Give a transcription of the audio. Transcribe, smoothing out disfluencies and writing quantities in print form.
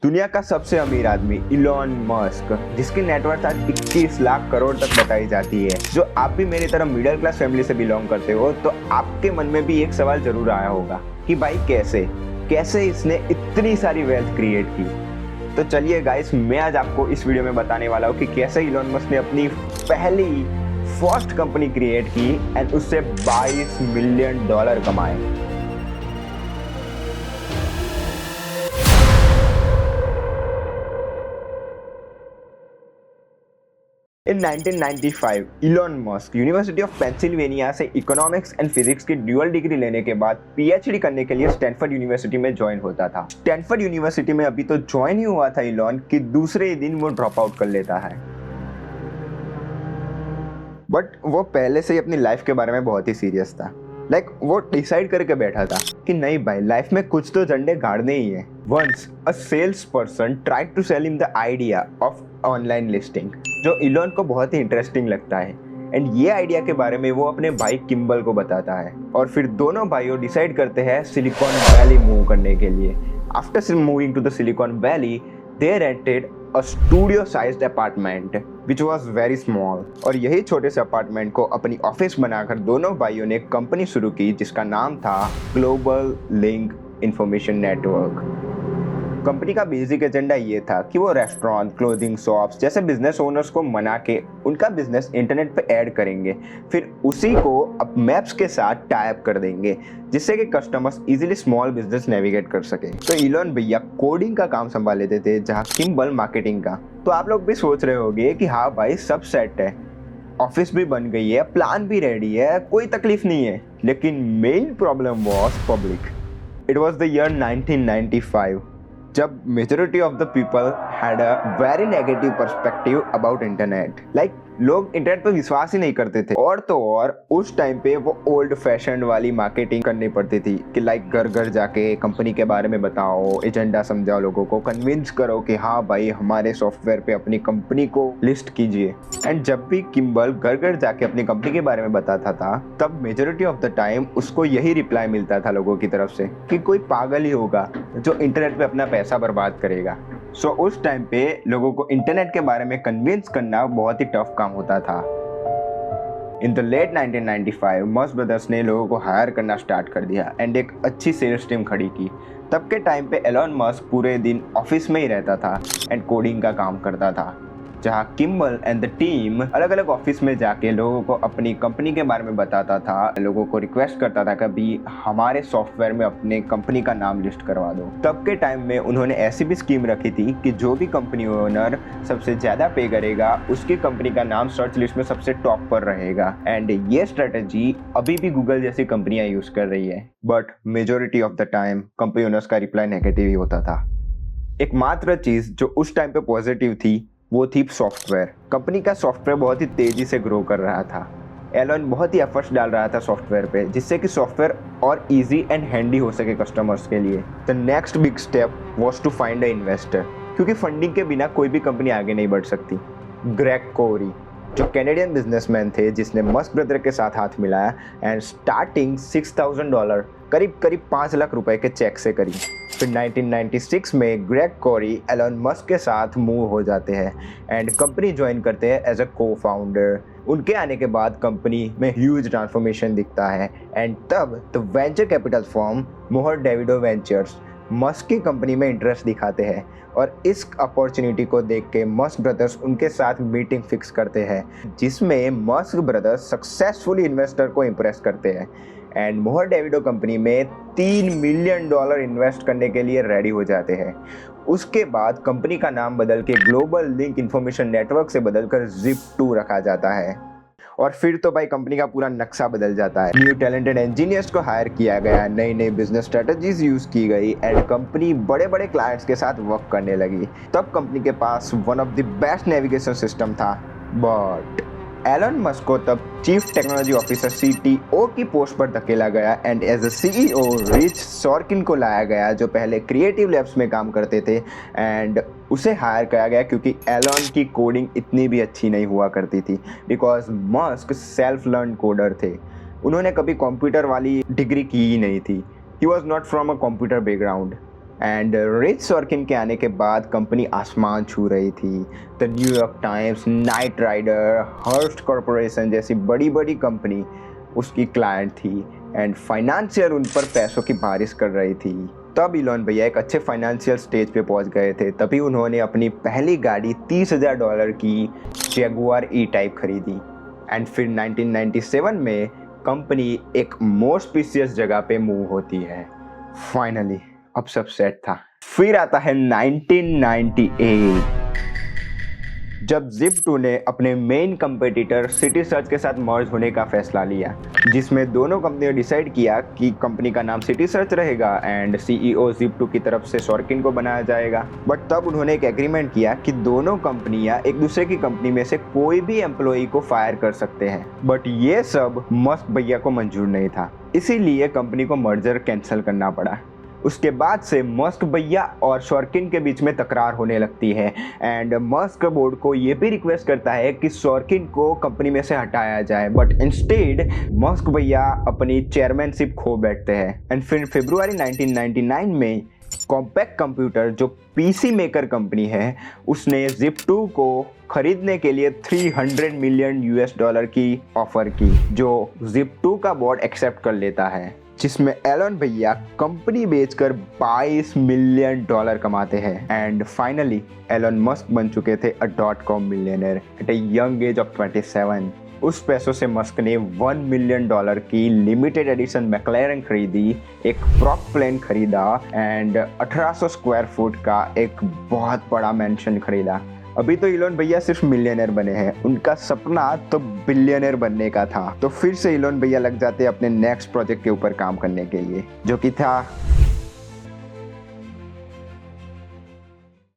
दुनिया का सबसे अमीर आदमी इलॉन मस्क, जिसकी नेटवर्थ आज 21 लाख करोड़ तक बताई जाती है। जो आप भी मेरी तरह मिडिल क्लास फैमिली से बिलोंग करते हो तो आपके मन में भी एक सवाल जरूर आया होगा कि भाई कैसे इसने इतनी सारी वेल्थ क्रिएट की। तो चलिए गाइस, मैं आज आपको इस वीडियो में बताने वाला हूँ कि कैसे इलॉन मस्क ने अपनी पहली फर्स्ट कंपनी क्रिएट की एंड उससे $22 मिलियन कमाए। In 1995, Elon Musk university of Pennsylvania से इकोनॉमिक्स एंड फिजिक्स की ड्यूअल डिग्री लेने के बाद पीएचडी करने के लिए स्टैनफोर्ड यूनिवर्सिटी में ज्वाइन होता था। स्टैनफोर्ड यूनिवर्सिटी में अभी तो ज्वाइन ही हुआ था इलॉन कि दूसरे ही दिन वो ड्रॉप आउट कर लेता है। बट वो पहले से ही अपनी लाइफ के बारे में बहुत ही सीरियस था। वो डिसाइड करके बैठा था कि नहीं भाई, लाइफ में कुछ तो झंडे गाड़ने ही है। Once a sales person tried to sell him the idea of online listing, जो इलॉन को बहुत ही इंटरेस्टिंग लगता है एंड ये आइडिया के बारे में वो अपने भाई किम्बल को बताता है और फिर दोनों भाइयों डिसाइड करते हैं सिलिकॉन वैली मूव करने के लिए। After moving to the Silicon Valley, they rented a studio sized apartment which was very small, और यही छोटे से अपार्टमेंट को अपनी ऑफिस बनाकर दोनों भाइयों ने कंपनी शुरू की जिसका नाम था global link information network. Company का बेसिक एजेंडा ये था कि वो रेस्टोरेंट, क्लोथिंग शॉप्स जैसे बिजनेस ओनर्स को मना के उनका बिजनेस इंटरनेट पे ऐड करेंगे, फिर उसी को अब मैप्स के साथ टाई अप कर देंगे जिससे कि customers easily small business navigate कर सके। तो इलॉन भैया कोडिंग का काम संभाल लेते थे, जहाँ किम्बल मार्केटिंग का। तो आप लोग भी सोच रहे होंगे कि हाँ भाई, सब सेट है, ऑफिस भी बन गई है, प्लान भी रेडी है, कोई तकलीफ नहीं है। लेकिन main problem was public. It was the year 1995, जब majority of the people had a very negative perspective about internet. लोग इंटरनेट पर विश्वास ही नहीं करते थे। और तो और उस टाइम पे वो ओल्ड फैशन वाली मार्केटिंग करनी पड़ती थी कि घर घर जाके कंपनी के बारे में बताओ, एजेंडा समझाओ, लोगों को कन्विंस करो कि हाँ भाई, हमारे सॉफ्टवेयर पे अपनी कंपनी को लिस्ट कीजिए। एंड जब भी किम्बल घर घर जाके अपनी कंपनी के बारे में बताता था, तब मेजॉरिटी ऑफ द टाइम उसको यही रिप्लाई मिलता था लोगों की तरफ से कि कोई पागल ही होगा जो इंटरनेट पे अपना पैसा बर्बाद करेगा। सो उस टाइम पे लोगों को इंटरनेट के बारे में कन्विंस करना बहुत ही टफ काम होता था। In the late 1995, Musk brothers ने लोगों को हायर करना स्टार्ट कर दिया एंड एक अच्छी सेल्स टीम खड़ी की। तब के टाइम पे एलॉन मस्क पूरे दिन ऑफिस में ही रहता था एंड कोडिंग का काम करता था, जहाँ किम्बल एंड द टीम अलग अलग ऑफिस में जाके लोगों को अपनी कंपनी के बारे में बताता था, लोगों को रिक्वेस्ट करता था कभी हमारे सॉफ्टवेयर में अपने कंपनी का नाम लिस्ट करवा दो। तब के टाइम में उन्होंने ऐसी भी स्कीम रखी थी कि जो भी कंपनी ओनर सबसे ज़्यादा पे करेगा, उसकी कंपनी का नाम सर्च लिस्ट में सबसे टॉप पर रहेगा। एंड ये स्ट्रेटेजी अभी भी गूगल जैसी कंपनियां यूज कर रही है। But majority of the time company owners का रिप्लाई नेगेटिव ही होता था। एकमात्र चीज़ जो उस टाइम पे पॉजिटिव थी वो थी सॉफ्टवेयर। कंपनी का सॉफ्टवेयर बहुत ही तेजी से ग्रो कर रहा था। एलन बहुत ही एफर्ट्स डाल रहा था सॉफ्टवेयर पे, जिससे कि सॉफ्टवेयर और इजी एंड हैंडी हो सके कस्टमर्स के लिए। The next big step was to find an investor, क्योंकि फंडिंग के बिना कोई भी कंपनी आगे नहीं बढ़ सकती। ग्रेग कोरी, जो कैनेडियन बिजनेसमैन थे, जिसने मस्क ब्रदर के साथ हाथ मिलाया एंड स्टार्टिंग $6,000 करीब 5 लाख रुपए के चेक से करी। फिर 1996 में ग्रेग कोरी एलन मस्क के साथ मूव हो जाते हैं एंड कंपनी ज्वाइन करते हैं एज अ को फाउंडर। उनके आने के बाद कंपनी में ह्यूज ट्रांसफॉर्मेशन दिखता है एंड तब द वेंचर कैपिटल फर्म मोहर डेविडो वेंचर्स मस्क की कंपनी में इंटरेस्ट दिखाते हैं और इस अपॉर्चुनिटी को देख के मस्क ब्रदर्स उनके साथ मीटिंग फिक्स करते हैं, जिसमें मस्क ब्रदर्स सक्सेसफुली इन्वेस्टर को इम्प्रेस करते हैं एंड मोहर डेविडो कंपनी में $3 मिलियन इन्वेस्ट करने के लिए रेडी हो जाते हैं। उसके बाद कंपनी का नाम बदल के ग्लोबल लिंक इंफॉर्मेशन नेटवर्क से बदलकर Zip2 रखा जाता है। और फिर तो भाई कंपनी का पूरा नक्शा बदल जाता है। न्यू टैलेंटेड इंजीनियर्स को हायर किया गया, नई बिजनेस स्ट्रेटजीज यूज की गई एंड कंपनी बड़े बड़े क्लाइंट्स के साथ वर्क करने लगी। तब कंपनी के पास one of the best navigation system था। बट एलन मस्क को तब चीफ टेक्नोलॉजी ऑफिसर CTO की पोस्ट पर धकेला गया and as a CEO Rich Sorkin को लाया गया, जो पहले क्रिएटिव लैब्स में काम करते थे एंड उसे हायर किया गया क्योंकि एलन की कोडिंग इतनी भी अच्छी नहीं हुआ करती थी, because Musk self learn coder थे। उन्होंने कभी कंप्यूटर वाली डिग्री की ही नहीं थी। He was not from a computer background. And Rich Sorkin के आने के बाद कंपनी आसमान छू रही थी। The New York Times, Knight Ridder, Hearst corporation जैसी बड़ी बड़ी कंपनी उसकी क्लाइंट थी एंड फाइनेंशियल उन पर पैसों की बारिश कर रही थी। तब इलॉन भैया एक अच्छे फाइनेंशियल स्टेज पे पहुंच गए थे। तभी उन्होंने अपनी पहली गाड़ी $30,000 की जगुआर ई टाइप खरीदी एंड फिर 1997 में कंपनी एक मोस्पिशियस जगह पे मूव होती है। फाइनली अब सब सेट था। फिर आता है 1998, जब Zip2 ने अपने मेन कंपटीटर सिटी सर्च के साथ मर्ज होने का फैसला लिया, जिसमें दोनों कंपनियों डिसाइड किया कि कंपनी का नाम सिटी सर्च रहेगा एंड CEO Zip2 की तरफ से सॉर्किन को बनाया जाएगा। बट तब उन्होंने एक एग्रीमेंट किया कि दोनों कंपनियां एक दूसरे की कंपनी में से कोई भी एम्प्लॉई को फायर कर सकते हैं। बट ये सब मस्क भैया को मंजूर नहीं था, इसीलिए कंपनी को मर्जर कैंसिल करना पड़ा। उसके बाद से मस्क भैया और सॉर्किन के बीच में तकरार होने लगती है एंड मस्क बोर्ड को ये भी रिक्वेस्ट करता है कि सॉर्किन को कंपनी में से हटाया जाए, बट इंस्टेड मस्क भैया अपनी चेयरमैनशिप खो बैठते हैं। एंड फिर फरवरी 1999 में कॉम्पैक्ट कंप्यूटर जो PC मेकर कंपनी है, उसने Zip2 को खरीदने के लिए $300 मिलियन की ऑफर की, जो Zip2 का बोर्ड एक्सेप्ट कर लेता है, जिसमें एलन भैया कंपनी बेचकर $22 मिलियन कमाते हैं। एंड फाइनली एलन मस्क बन चुके थे .com millionaire at a young age of 27। उस पैसों से मस्क ने $1 मिलियन की लिमिटेड एडिशन मैक्लेरन खरीदी, एक प्रॉप प्लेन खरीदा एंड 1800 स्क्वायर फुट का एक बहुत बड़ा मैंशन खरीदा। अभी तो इलोन भैया सिर्फ मिलियनर बने हैं, उनका सपना तो बिलियनर बनने का था। तो फिर से इलोन भैया लग जाते अपने नेक्स्ट प्रोजेक्ट के ऊपर काम करने के लिए, जो कि था